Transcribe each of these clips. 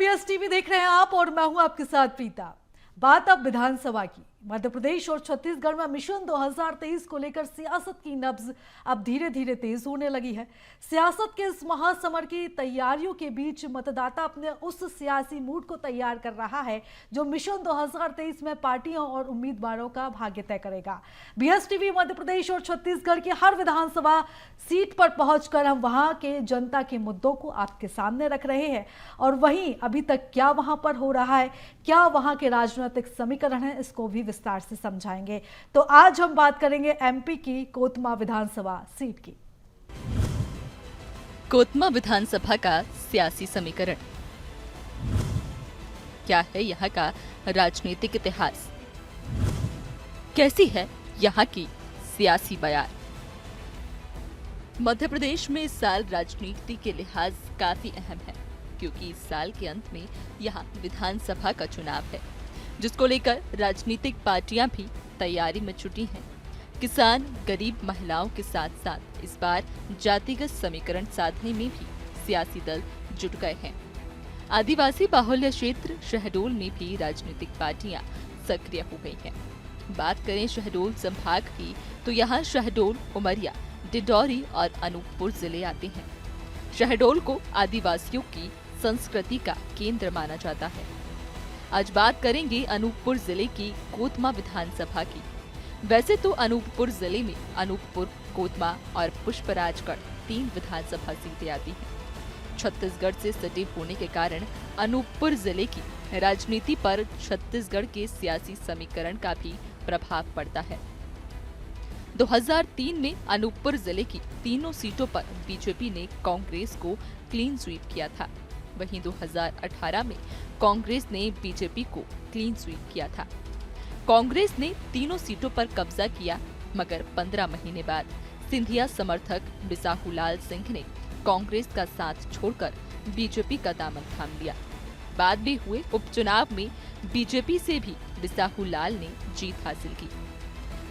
BS TV देख रहे हैं आप और मैं हूं आपके साथ प्रीता। बात अब विधानसभा की। मध्य प्रदेश और छत्तीसगढ़ में मिशन 2023 को लेकर सियासत की नब्ज अब धीरे धीरे तेज होने लगी है। सियासत के इस महासमर की तैयारियों के बीच मतदाता अपने उस सियासी मूड को तैयार कर रहा है जो मिशन 2023 में पार्टियों और उम्मीदवारों का भाग्य तय करेगा। बीएस टीवी मध्य प्रदेश और छत्तीसगढ़ की हर विधानसभा सीट पर पहुंचकर हम वहां के जनता के मुद्दों को आपके सामने रख रहे हैं और वहीं अभी तक क्या वहां पर हो रहा है, क्या वहां के राजनीतिक समीकरण है, इसको भी विस्तार से समझाएंगे। तो आज हम बात करेंगे एमपी की कोतमा विधानसभा सीट की। कोतमा विधानसभा का सियासी समीकरण क्या है? यहाँ का राजनीतिक इतिहास कैसी है? यहाँ की सियासी बयार। मध्य प्रदेश में इस साल राजनीति के लिहाज काफी अहम है क्योंकि इस साल के अंत में यहाँ विधानसभा का चुनाव है जिसको लेकर राजनीतिक पार्टियां भी तैयारी में जुटी हैं। किसान, गरीब महिलाओं के साथ साथ इस बार जातिगत समीकरण साधने में भी सियासी दल जुट गए हैं। आदिवासी बाहुल्य क्षेत्र शहडोल में भी राजनीतिक पार्टियां सक्रिय हो गई हैं। बात करें शहडोल संभाग की तो यहाँ शहडोल, उमरिया, डिंडौरी और अनूपपुर जिले आते हैं। शहडोल को आदिवासियों की संस्कृति का केंद्र माना जाता है। आज बात करेंगे अनूपपुर जिले की कोतमा विधानसभा की। वैसे तो अनूपपुर जिले में अनूपपुर, कोतमा और पुष्पराजगढ़ 3 विधानसभा सीटें आती हैं। छत्तीसगढ़ से सटे होने के कारण अनूपपुर जिले की राजनीति पर छत्तीसगढ़ के सियासी समीकरण का भी प्रभाव पड़ता है। 2003 में अनूपपुर जिले की तीनों सीटों पर बीजेपी ने कांग्रेस को क्लीन स्वीप किया था। वहीं 2018 में कांग्रेस ने बीजेपी को क्लीन स्वीप किया था। कांग्रेस ने तीनों सीटों पर कब्जा किया मगर 15 महीने बाद सिंधिया समर्थक बिसाहूलाल सिंह ने कांग्रेस का साथ छोड़कर बीजेपी का दामन थाम लिया। बाद में हुए उपचुनाव में बीजेपी से भी बिसाहूलाल ने जीत हासिल की।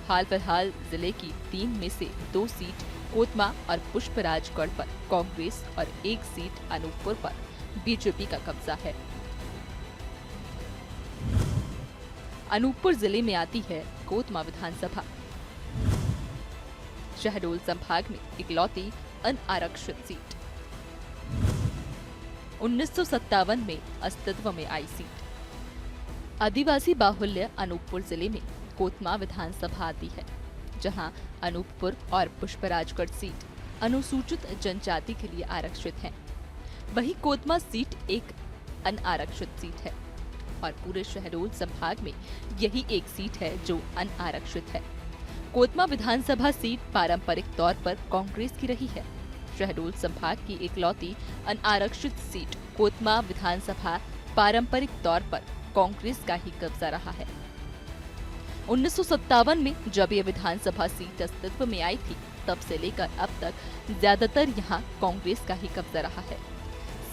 हाल फिलहाल जिले की 3 में से 2 सीट कोतमा और पुष्पराजगढ़ पर कांग्रेस और 1 सीट अनूपपुर पर बीजेपी का कब्जा है। अनूपपुर जिले में आती है कोतमा विधानसभा। शहडोल संभाग में इकलौती अनारक्षित सीट, 1957 में अस्तित्व में आई सीट। आदिवासी बाहुल्य अनूपपुर जिले में कोतमा विधानसभा आती है जहां अनूपपुर और पुष्पराजगढ़ सीट अनुसूचित जनजाति के लिए आरक्षित है। वहीं कोतमा सीट एक अनारक्षित सीट है और पूरे शहडोल संभाग में यही एक सीट है जो अनारक्षित है। कोतमा विधानसभा सीट पारंपरिक तौर पर कांग्रेस की रही है। शहडोल संभाग की इकलौती अनारक्षित सीट कोतमा विधानसभा पारंपरिक तौर पर कांग्रेस का ही कब्जा रहा है। 1957 में जब ये विधानसभा सीट अस्तित्व में आई थी तब से लेकर अब तक ज्यादातर यहाँ कांग्रेस का ही कब्जा रहा है।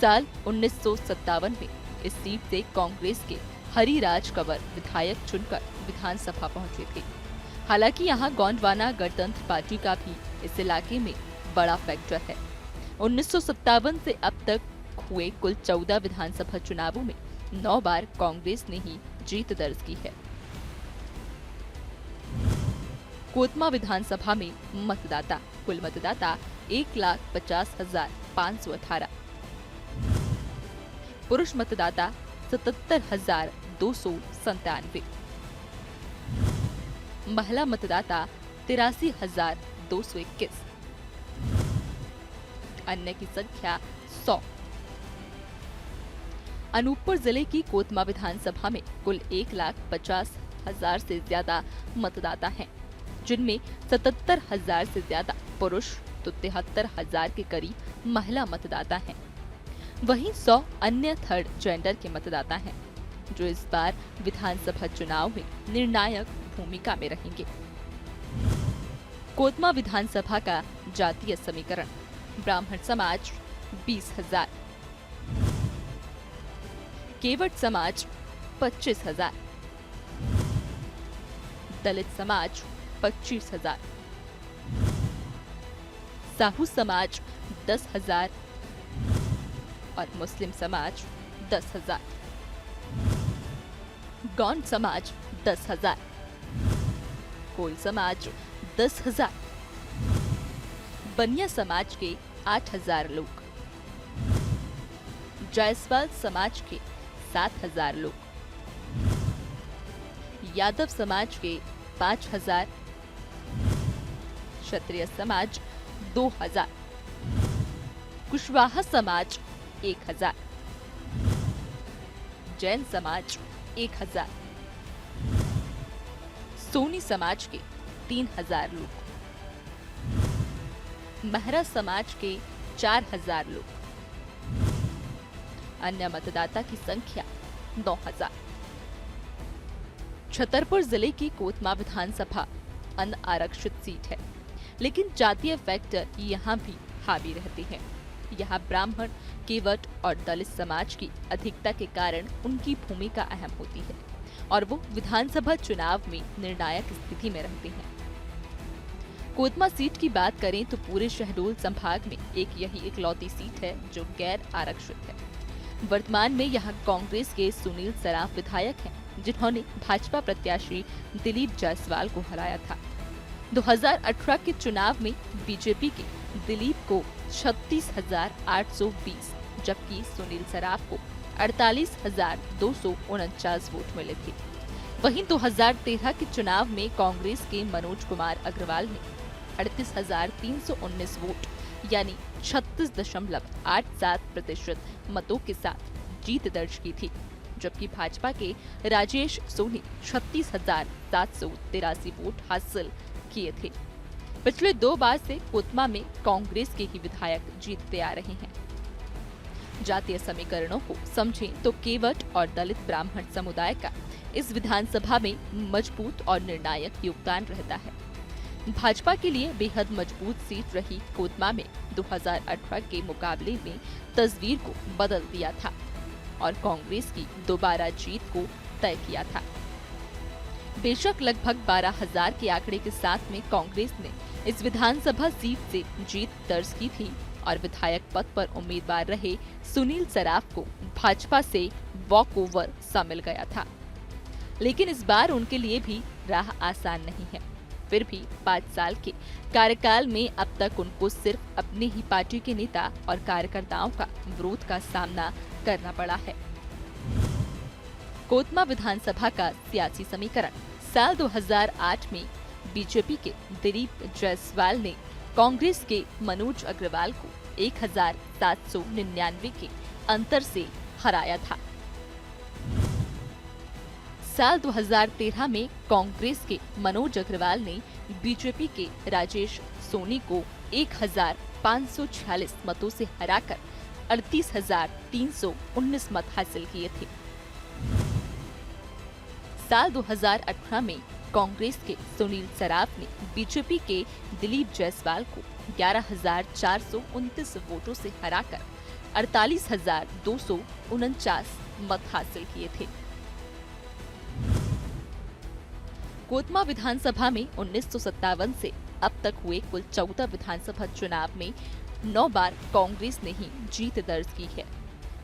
साल 1957 में इस सीट से कांग्रेस के हरिराज कंवर विधायक चुनकर विधानसभा पहुंचे थे। हालांकि यहाँ गोंडवाना गणतंत्र पार्टी का भी इस इलाके में बड़ा फैक्टर है। 1957 से अब तक हुए कुल 14 विधानसभा चुनावों में 9 बार कांग्रेस ने ही जीत दर्ज की है। कोतमा विधानसभा में मतदाता कुल मतदाता 1,50,518, पुरुष मतदाता 77,297, महिला मतदाता 83,221, अन्य की संख्या 100। अनूपपुर जिले की कोतमा विधानसभा में कुल 1,50,000 से ज्यादा मतदाता हैं, जिनमें 77,000 से ज्यादा पुरुष तो 73,000 के करीब महिला मतदाता हैं। वहीं 100 अन्य थर्ड जेंडर के मतदाता हैं जो इस बार विधानसभा चुनाव में निर्णायक भूमिका में रहेंगे। कोतमा विधानसभा का जातीय समीकरण: ब्राह्मण समाज 20,000, केवट समाज 25,000, दलित समाज 25,000, साहू समाज 10,000 और मुस्लिम समाज 10,000, गौंड समाज 10,000, कोल समाज 10,000, बनिया समाज के 8,000 लोग, जायसवाल समाज के 7,000 लोग, यादव समाज के 5,000, क्षत्रिय समाज 2,000, कुशवाहा समाज 1,000, जैन समाज 1,000, सोनी समाज के 3,000 लोग, महरा समाज के 4,000 लोग, अन्य मतदाता की संख्या 9,000। छतरपुर जिले की कोतमा विधानसभा अन आरक्षित सीट है, लेकिन जातीय फैक्टर यहाँ भी हावी रहते हैं। यहाँ ब्राह्मण, केवट और दलित समाज की अधिकता के कारण उनकी भूमिका अहम होती है और वो विधानसभा चुनाव में निर्णायक स्थिति में रहते हैं। कोतमा सीट की बात करें तो पूरे शहडोल संभाग में यही इकलौती सीट है जो गैर आरक्षित है। वर्तमान में यहाँ कांग्रेस के सुनील सराफ विधायक हैं, जिन्होंने भाजपा प्रत्याशी दिलीप जायसवाल को हराया था। 2018 के चुनाव में बीजेपी के दिलीप को 36,820 जबकि सुनील सराफ को 48,249 वोट मिले थे। वहीं 2013 के चुनाव में कांग्रेस के मनोज कुमार अग्रवाल ने 38,319 वोट यानी 36.87% मतों के साथ जीत दर्ज की थी, जबकि भाजपा के राजेश सोनी 36,783 वोट हासिल किए थे। पिछले 2 बार से कोतमा में कांग्रेस के ही विधायक जीतते आ रहे हैं। जातीय समीकरणों को समझें तो केवट और दलित ब्राह्मण समुदाय का इस विधानसभा में मजबूत और निर्णायक योगदान रहता है। भाजपा के लिए बेहद मजबूत सीट रही कोतमा में 2018 के मुकाबले में तस्वीर को बदल दिया था और कांग्रेस की दोबारा जीत को तय किया था। बेशक लगभग 12,000 के आंकड़े के साथ में कांग्रेस ने इस विधानसभा सीट से जीत दर्ज की थी और विधायक पद पर उम्मीदवार रहे सुनील सराफ को भाजपा से वॉक ओवर सा मिल गया था, लेकिन इस बार उनके लिए भी राह आसान नहीं है। फिर भी 5 साल के कार्यकाल में अब तक उनको सिर्फ अपनी ही पार्टी के नेता और कार्यकर्ताओं का विरोध का सामना करना पड़ा है। कोतमा विधानसभा का सियासी समीकरण। साल 2008 में बीजेपी के दिलीप जायसवाल ने कांग्रेस के मनोज अग्रवाल को 1,799 के अंतर से हराया था। साल 2013 में कांग्रेस के मनोज अग्रवाल ने बीजेपी के राजेश सोनी को 1,546 मतों से हराकर 38,319 मत हासिल किए थे। साल 2018 में कांग्रेस के सुनील सराफ ने बीजेपी के दिलीप जायसवाल को 11,429 वोटों से हराकर 48,249 मत हासिल किए थे। कोतमा विधानसभा में 1957 से अब तक हुए कुल 14 विधानसभा चुनाव में 9 बार कांग्रेस ने ही जीत दर्ज की है।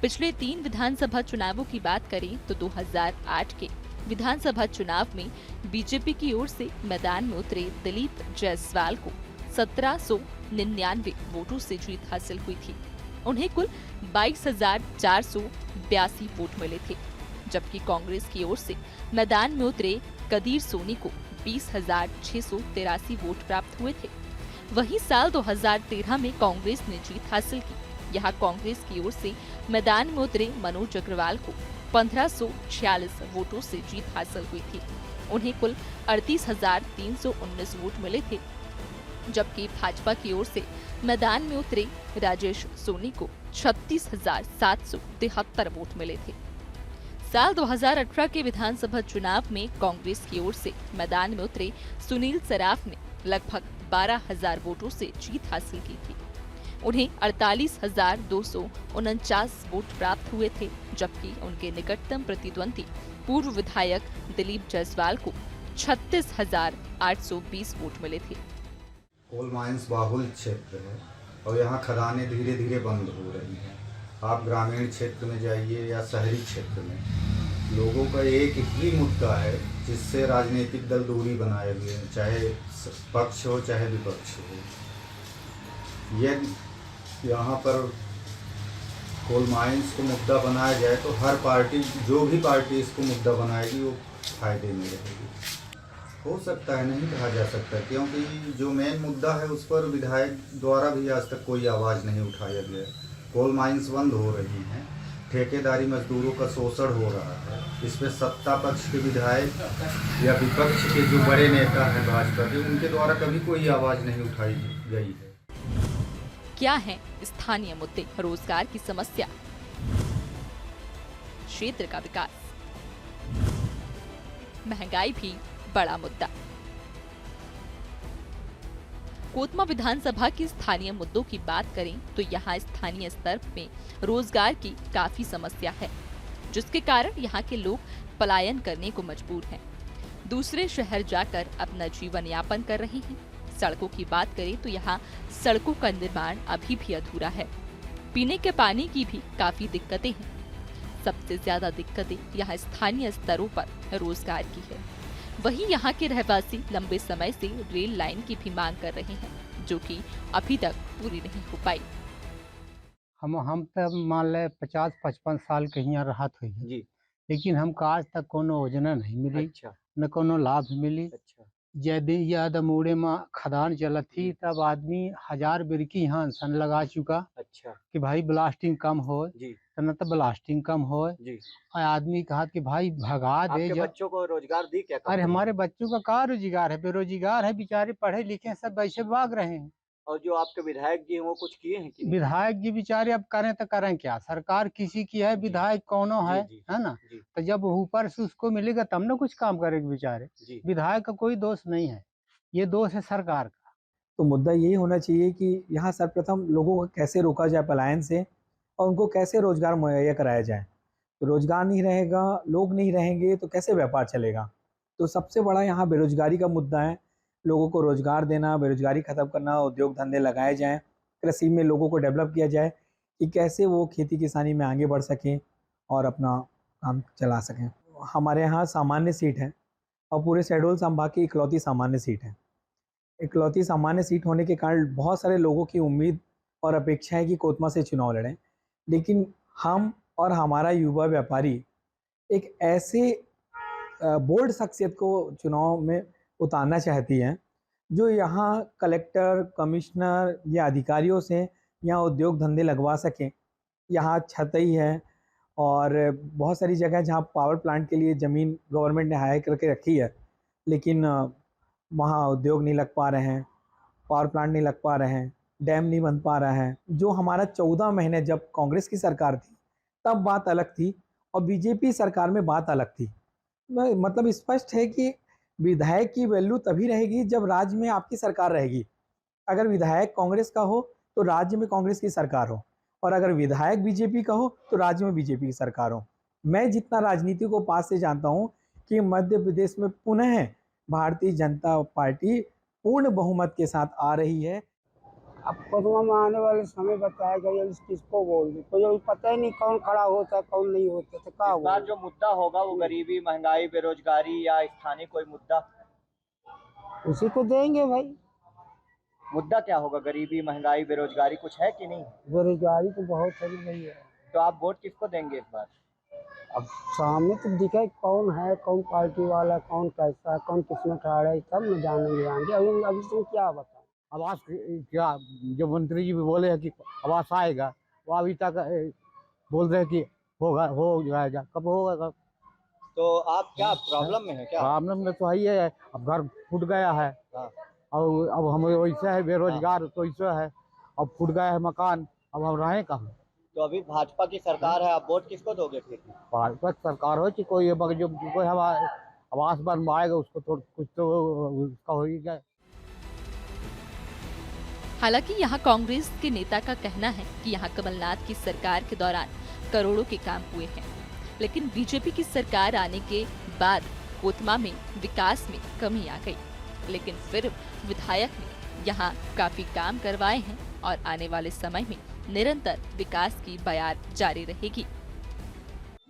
पिछले 3 विधानसभा चुनावों की बात करें तो 2008 के विधानसभा चुनाव में बीजेपी की ओर से मैदान में उतरे दिलीप जायसवाल को 1,799 वोटों से जीत हासिल हुई थी। उन्हें कुल 22,482 वोट मिले थे, जबकि कांग्रेस की ओर से मैदान में उतरे कदीर सोनी को 20,683 वोट प्राप्त हुए थे। वहीं साल 2013 में कांग्रेस ने जीत हासिल की। यहाँ कांग्रेस की ओर से मैदान में उतरे मनोज अग्रवाल को 1,546 वोटों से जीत हासिल हुई थी। उन्हें कुल 38,319 वोट मिले थे, जबकि भाजपा की ओर से मैदान में उतरे राजेश सोनी को 36,773 वोट मिले थे। साल 2018 के विधानसभा चुनाव में कांग्रेस की ओर से मैदान में उतरे सुनील सराफ ने लगभग 12,000 वोटों से जीत हासिल की थी। उन्हें 48,249 वोट प्राप्त हुए थे, जबकि उनके निकटतम प्रतिद्वंदी पूर्व विधायक दिलीप जायसवाल को 36,820 वोट मिले थे। कोल माइंस बाहुल क्षेत्र है और यहाँ खदानें धीरे धीरे बंद हो रही हैं। आप ग्रामीण क्षेत्र में जाइए या शहरी क्षेत्र में, लोगों का एक ही मुद्दा है जिससे राजनीतिक दल दूरी बनाए हुए हैं, चाहे पक्ष हो चाहे विपक्ष हो। यदि यहाँ पर कोल माइंस को मुद्दा बनाया जाए तो हर पार्टी, जो भी पार्टी इसको मुद्दा बनाएगी वो फायदे में रहेगी। हो सकता है, नहीं कहा जा सकता, क्योंकि जो मेन मुद्दा है उस पर विधायक द्वारा भी आज तक कोई आवाज़ नहीं उठाया गया। कोल माइंस बंद हो रही हैं, ठेकेदारी मजदूरों का शोषण हो रहा है, इस पर सत्ता पक्ष के विधायक या विपक्ष के जो बड़े नेता हैं भाजपा के, उनके द्वारा कभी कोई आवाज़ नहीं उठाई गई है। क्या है स्थानीय मुद्दे? रोजगार की समस्या, क्षेत्र का विकास, महंगाई भी बड़ा मुद्दा। कोतमा विधानसभा की स्थानीय मुद्दों की बात करें तो यहाँ स्थानीय स्तर में रोजगार की काफी समस्या है, जिसके कारण यहाँ के लोग पलायन करने को मजबूर हैं। दूसरे शहर जाकर अपना जीवन यापन कर रहे हैं। सड़कों की बात करें तो यहाँ सड़कों का निर्माण अभी भी अधूरा है। पीने के पानी की भी काफी दिक्कतें हैं। सबसे ज्यादा दिक्कतें यहाँ स्थानीय स्तरों पर रोजगार की है। वहीं यहाँ के रहवासी लंबे समय से रेल लाइन की भी मांग कर रहे हैं, जो कि अभी तक पूरी नहीं हो पाई। हम तब मान ले 50-55 साल के यहाँ रहत हुई है जी। लेकिन हमको आज तक कोनो योजना नहीं मिली। अच्छा। न कोनो लाभ मिली। अच्छा। यदि याद मूड़े में खदान चलत थी तब आदमी 1000 बिरकी यहाँ सन लगा चुका। अच्छा। कि भाई ब्लास्टिंग कम हो, जी। न तो ब्लास्टिंग कम हो। जी। और आदमी कहा कि भाई भगा दे। आपके बच्चों को रोजगार दी क्या? अरे हमारे बच्चों का क्या रोजगार है, बेरोजगार है बेचारे, पढ़े लिखे सब वैसे भाग रहे हैं। और जो आपके विधायक जी हैं वो कुछ किए हैं कि नहीं? विधायक जी बेचारे अब करें तो करें क्या, सरकार किसी की है, विधायक कौनो है, जी, है ना। जी। तो जब ऊपर से उसको मिलेगा तब ना कुछ काम करेगा बेचारे। विधायक का कोई दोष नहीं है, ये दोष है सरकार का। तो मुद्दा यही होना चाहिए कि यहाँ सर्वप्रथम लोगों को कैसे रोका जाए पलायन से, और उनको कैसे रोजगार मुहैया कराया जाए। तो रोजगार नहीं रहेगा, लोग नहीं रहेंगे तो कैसे व्यापार चलेगा। तो सबसे बड़ा यहाँ बेरोजगारी का मुद्दा है। लोगों को रोजगार देना, बेरोजगारी खत्म करना, उद्योग धंधे लगाए जाएं, कृषि में लोगों को डेवलप किया जाए कि कैसे वो खेती किसानी में आगे बढ़ सकें और अपना काम चला सकें। हमारे यहाँ सामान्य सीट है और पूरे शहडोल संभाग की इकलौती सामान्य सीट है। इकलौती सामान्य सीट होने के कारण बहुत सारे लोगों की उम्मीद और अपेक्षा है कि कोतमा से चुनाव लड़ें, लेकिन हम और हमारा युवा व्यापारी एक ऐसे बोल्ड शख्सियत को चुनाव में उतारना चाहती हैं जो यहाँ कलेक्टर, कमिश्नर या अधिकारियों से यहाँ उद्योग धंधे लगवा सकें। यहाँ छतई है और बहुत सारी जगह जहाँ पावर प्लांट के लिए ज़मीन गवर्नमेंट ने हायर करके रखी है, लेकिन वहाँ उद्योग नहीं लग पा रहे हैं, पावर प्लांट नहीं लग पा रहे हैं, डैम नहीं बन पा रहा है। जो हमारा 14 महीने जब कांग्रेस की सरकार थी तब बात अलग थी और बीजेपी सरकार में बात अलग थी। मतलब स्पष्ट है कि विधायक की वैल्यू तभी रहेगी जब राज्य में आपकी सरकार रहेगी। अगर विधायक कांग्रेस का हो तो राज्य में कांग्रेस की सरकार हो, और अगर विधायक बीजेपी का हो तो राज्य में बीजेपी की सरकार हो। मैं जितना राजनीति को पास से जानता हूं कि मध्य प्रदेश में पुनः भारतीय जनता पार्टी पूर्ण बहुमत के साथ आ रही है। अब कोतमा में आने वाले समय बताएगा ये किसको बोल दे, तो ये पता ही नहीं कौन खड़ा होता है कौन नहीं होता। तो क्या इस बार जो मुद्दा होगा वो गरीबी, महंगाई, बेरोजगारी या स्थानीय कोई मुद्दा, उसी को देंगे भाई। मुद्दा क्या होगा? गरीबी, महंगाई, बेरोजगारी कुछ है कि नहीं? बेरोजगारी तो बहुत चल रही है। तो आप वोट किसको देंगे इस बार? अब सामने तो दिखे कौन है, कौन पार्टी वाला, कौन कैसा, कौन किसमें खड़ा है, सब में जानेंगे आगे। अभी तुम क्या बताओ। आवास क्या जो मंत्री जी भी बोले हैं कि आवास आएगा, वो अभी तक बोल रहे हैं कि होगा, हो जाएगा, कब होगा। तो आप क्या प्रॉब्लम में है? क्या प्रॉब्लम में तो ही है, अब घर फूट गया है। हाँ। और अब हम वैसे है बेरोजगार, तो ऐसे है, अब फूट गया है मकान, अब हम रहें कहाँ। तो अभी भाजपा की सरकार है, आप वोट किसको दोगे फिर? भाजपा सरकार हो कि कोई जो कोई आवास बनवाएगा उसको तो कुछ तो उसका हो ही जाए। हालांकि यहाँ कांग्रेस के नेता का कहना है कि यहाँ कमलनाथ की सरकार के दौरान करोड़ों के काम हुए हैं, लेकिन बीजेपी की सरकार आने के बाद कोतमा में विकास में कमी आ गई। लेकिन फिर विधायक ने यहाँ काफी काम करवाए हैं और आने वाले समय में निरंतर विकास की बयार जारी रहेगी।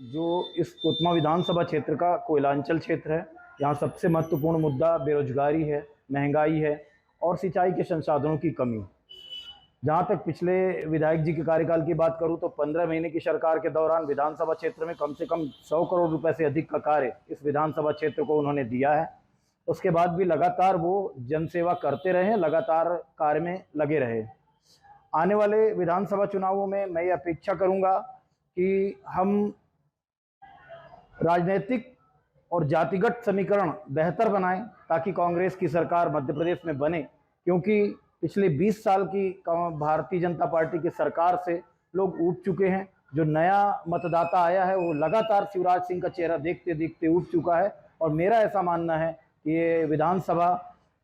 जो इस कोतमा विधानसभा क्षेत्र का कोयलांचल क्षेत्र है, यहाँ सबसे महत्वपूर्ण मुद्दा बेरोजगारी है, महंगाई है और सिंचाई के संसाधनों की कमी। जहाँ तक पिछले विधायक जी के कार्यकाल की बात करूँ तो 15 महीने की सरकार के दौरान विधानसभा क्षेत्र में कम से कम 100 करोड़ रुपए से अधिक का कार्य इस विधानसभा क्षेत्र को उन्होंने दिया है। उसके बाद भी लगातार वो जनसेवा करते रहे, लगातार कार्य में लगे रहे। आने वाले विधानसभा चुनावों में मैं ये अपेक्षा करूँगा कि हम राजनीतिक और जातिगत समीकरण बेहतर बनाएं ताकि कांग्रेस की सरकार मध्य प्रदेश में बने, क्योंकि पिछले 20 साल की भारतीय जनता पार्टी की सरकार से लोग ऊब चुके हैं। जो नया मतदाता आया है वो लगातार शिवराज सिंह का चेहरा देखते देखते ऊब चुका है और मेरा ऐसा मानना है कि ये विधानसभा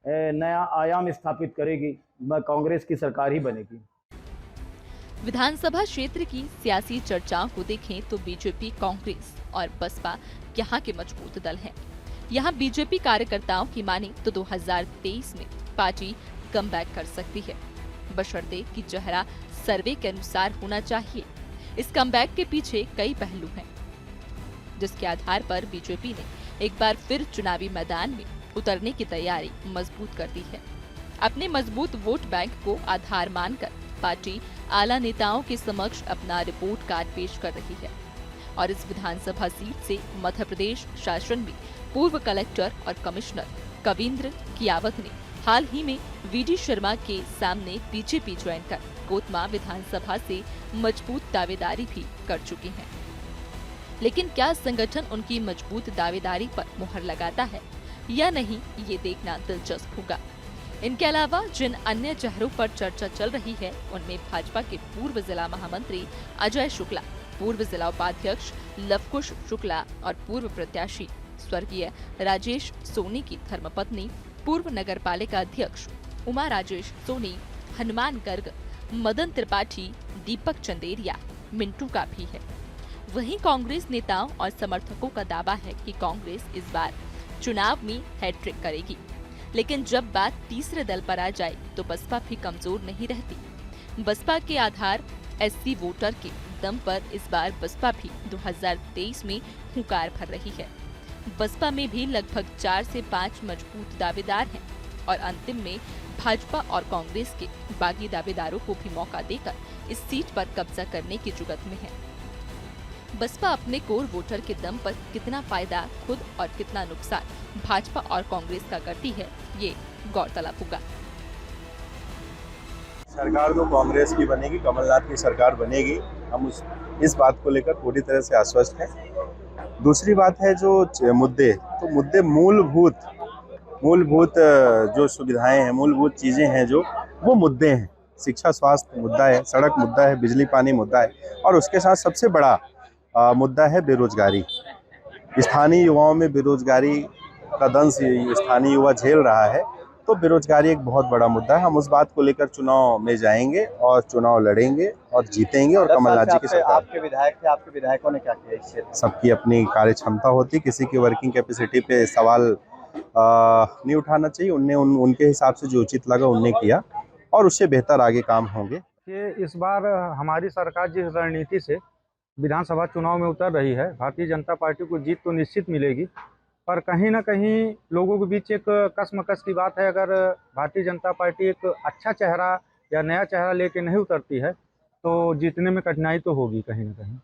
नया आयाम स्थापित करेगी, कांग्रेस की सरकार ही बनेगी। विधानसभा क्षेत्र की सियासी चर्चाओं को देखें तो बीजेपी, कांग्रेस और बसपा यहाँ के मजबूत दल हैं। यहाँ बीजेपी कार्यकर्ताओं की माने तो 2023 में पार्टी कमबैक कर सकती है, बशर्ते कि चेहरा सर्वे के अनुसार होना चाहिए। इस कमबैक के पीछे कई पहलू हैं, जिसके आधार पर बीजेपी ने एक बार फिर चुनावी मैदान में उतरने की तैयारी मजबूत कर दी है। अपने मजबूत वोट बैंक को आधार मानकर पार्टी आला नेताओं के समक्ष अपना रिपोर्ट कार्ड पेश कर रही है और इस विधानसभा सीट से मध्य प्रदेश शासन में पूर्व कलेक्टर और कमिश्नर कविंद्र कियावत ने हाल ही में वीडी शर्मा के सामने बीजेपी ज्वाइन कर कोतमा विधानसभा से मजबूत दावेदारी भी कर चुके हैं। लेकिन क्या संगठन उनकी मजबूत दावेदारी पर मुहर लगाता है या नहीं, ये देखना दिलचस्प होगा। इनके अलावा जिन अन्य चेहरों पर चर्चा चल रही है उनमें भाजपा के पूर्व जिला महामंत्री अजय शुक्ला, पूर्व जिला उपाध्यक्ष लवकुश शुक्ला और पूर्व प्रत्याशी स्वर्गीय राजेश सोनी की धर्मपत्नी, पूर्व नगर पालिका अध्यक्ष उमा राजेश सोनी, हनुमान गर्ग, मदन त्रिपाठी, दीपक चंदेरिया, मिंटू का भी है। वहीं कांग्रेस नेताओं और समर्थकों का दावा है कि कांग्रेस इस बार चुनाव में हैट्रिक करेगी, लेकिन जब बात तीसरे दल पर आ जाए तो बसपा भी कमजोर नहीं रहती। बसपा के आधार एससी वोटर के दम पर इस बार बसपा भी 2023 में हुंकार भर रही है। बसपा में भी लगभग 4 से 5 मजबूत दावेदार हैं और अंतिम में भाजपा और कांग्रेस के बागी दावेदारों को भी मौका देकर इस सीट पर कब्जा करने की जुगत में है। बसपा अपने कोर वोटर के दम पर कितना फायदा खुद और कितना नुकसान भाजपा और कांग्रेस का करती है, ये गौरतलब होगा। सरकार तो कांग्रेस की बनेगी, कमलनाथ की सरकार बनेगी, हम इस बात को लेकर पूरी तरह से आश्वस्त हैं। दूसरी बात है जो मुद्दे, तो मुद्दे मूलभूत जो सुविधाएं हैं, मूलभूत चीजें हैं जो वो मुद्दे हैं। शिक्षा, स्वास्थ्य मुद्दा है, सड़क मुद्दा है, बिजली पानी मुद्दा है और उसके साथ सबसे बड़ा मुद्दा है बेरोजगारी। स्थानीय युवाओं में बेरोजगारी का दंश स्थानीय युवा झेल रहा है, तो बेरोजगारी एक बहुत बड़ा मुद्दा है। हम उस बात को लेकर चुनाव में जाएंगे और चुनाव लड़ेंगे और जीतेंगे और कमलनाथ जी की सरकार। आपके विधायक थे, आपके विधायकों ने क्या किया इससे? सबकी अपनी कार्य क्षमता होती, किसी की वर्किंग कैपेसिटी पे सवाल नहीं उठाना चाहिए। उनके हिसाब से जो उचित लगा उनने किया और उससे बेहतर आगे काम होंगे। कि इस बार हमारी सरकार जिस रणनीति से विधानसभा चुनाव में उतर रही है, भारतीय जनता पार्टी को जीत तो निश्चित मिलेगी, पर कहीं ना कहीं लोगों के बीच एक कसमकस की बात है। अगर भारतीय जनता पार्टी एक अच्छा चेहरा या नया चेहरा लेके नहीं उतरती है तो जीतने में कठिनाई तो होगी कहीं ना कहीं,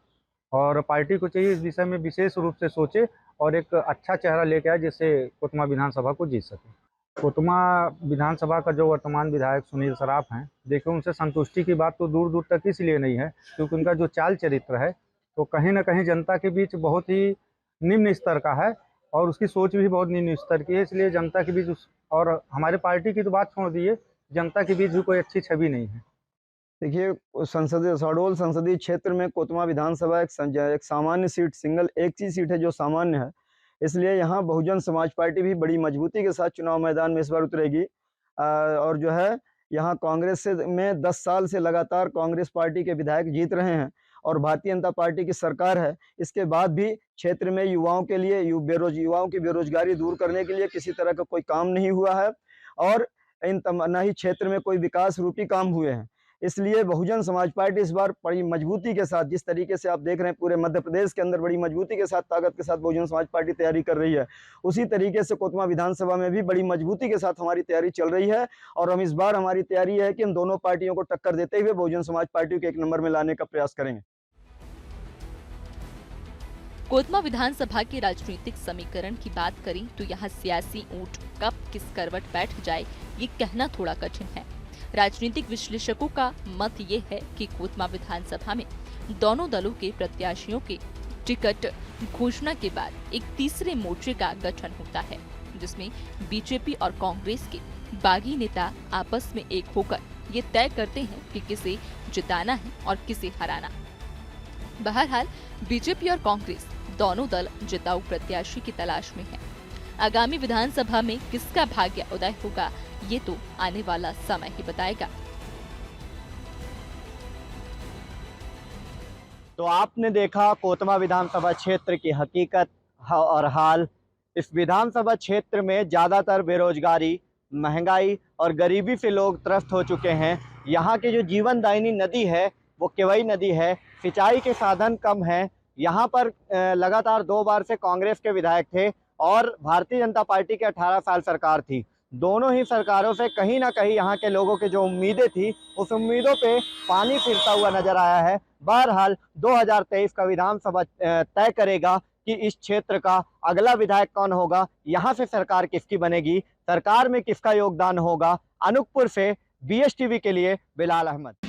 और पार्टी को चाहिए इस विषय में विशेष रूप से सोचे और एक अच्छा चेहरा लेके आए जिससे कोतमा विधानसभा को जीत सके। कोतमा विधानसभा का जो वर्तमान विधायक सुनील सराफ हैं, देखिए उनसे संतुष्टि की बात तो दूर दूर तक इसलिए नहीं है क्योंकि उनका जो चाल चरित्र है तो कहीं ना कहीं जनता के बीच बहुत ही निम्न स्तर का है और उसकी सोच भी बहुत निम्न स्तर की है। इसलिए जनता के बीच और हमारे पार्टी की तो बात छोड़ दिए, जनता के बीच भी कोई अच्छी छवि नहीं है। देखिए, शहडोल संसदीय क्षेत्र में कोतमा विधानसभा एक सामान्य सीट, सिंगल एक ही सीट है जो सामान्य है, इसलिए यहाँ बहुजन समाज पार्टी भी बड़ी मजबूती के साथ चुनाव मैदान में इस बार उतरेगी। और जो है यहाँ कांग्रेस में 10 साल से लगातार कांग्रेस पार्टी के विधायक जीत रहे हैं और भारतीय जनता पार्टी की सरकार है। इसके बाद भी क्षेत्र में युवाओं के लिए युवाओं की बेरोजगारी दूर करने के लिए किसी तरह का कोई काम नहीं हुआ है और न ही क्षेत्र में कोई विकास रूपी काम हुए हैं। इसलिए बहुजन समाज पार्टी इस बार बड़ी मजबूती के साथ, जिस तरीके से आप देख रहे हैं पूरे मध्य प्रदेश के अंदर बड़ी मजबूती के साथ, ताकत के साथ बहुजन समाज पार्टी तैयारी कर रही है, उसी तरीके से कोतमा विधानसभा में भी बड़ी मजबूती के साथ हमारी तैयारी चल रही है। और हम इस बार हमारी तैयारी है कि हम दोनों पार्टियों को टक्कर देते हुए बहुजन समाज पार्टी को 1 नंबर में लाने का प्रयास करेंगे। कोतमा विधानसभा के राजनीतिक समीकरण की बात करें तो यहाँ सियासी ऊंट कब किस करवट बैठ जाए ये कहना थोड़ा कठिन है। राजनीतिक विश्लेषकों का मत ये है कि कोतमा विधानसभा में दोनों दलों के प्रत्याशियों के टिकट घोषणा के बाद एक तीसरे मोर्चे का गठन होता है, जिसमें बीजेपी और कांग्रेस के बागी नेता आपस में एक होकर ये तय करते हैं कि किसे जिताना है और किसे हराना। बहरहाल बीजेपी और कांग्रेस दोनों दल जिताऊ प्रत्याशी की तलाश में है। आगामी विधानसभा में किसका भाग्य उदय होगा ये तो आने वाला समय ही बताएगा। तो आपने देखा कोतमा विधानसभा क्षेत्र की हकीकत और हाल। इस विधानसभा क्षेत्र में ज़्यादातर बेरोजगारी, महंगाई और गरीबी से लोग त्रस्त हो चुके हैं। यहाँ की जो जीवनदायिनी नदी है वो केवई नदी है। सिंचाई के साधन कम हैं। यहाँ पर लगातार 2 बार से कांग्रेस के विधायक थे और भारतीय जनता पार्टी की 18 साल सरकार थी। दोनों ही सरकारों से कहीं ना कहीं यहाँ के लोगों की जो उम्मीदें थी उस उम्मीदों पे पानी फिरता हुआ नजर आया है। बहरहाल 2023 का विधानसभा तय करेगा कि इस क्षेत्र का अगला विधायक कौन होगा, यहाँ से सरकार किसकी बनेगी, सरकार में किसका योगदान होगा। अनूपपुर से BSTV के लिए बिलाल अहमद।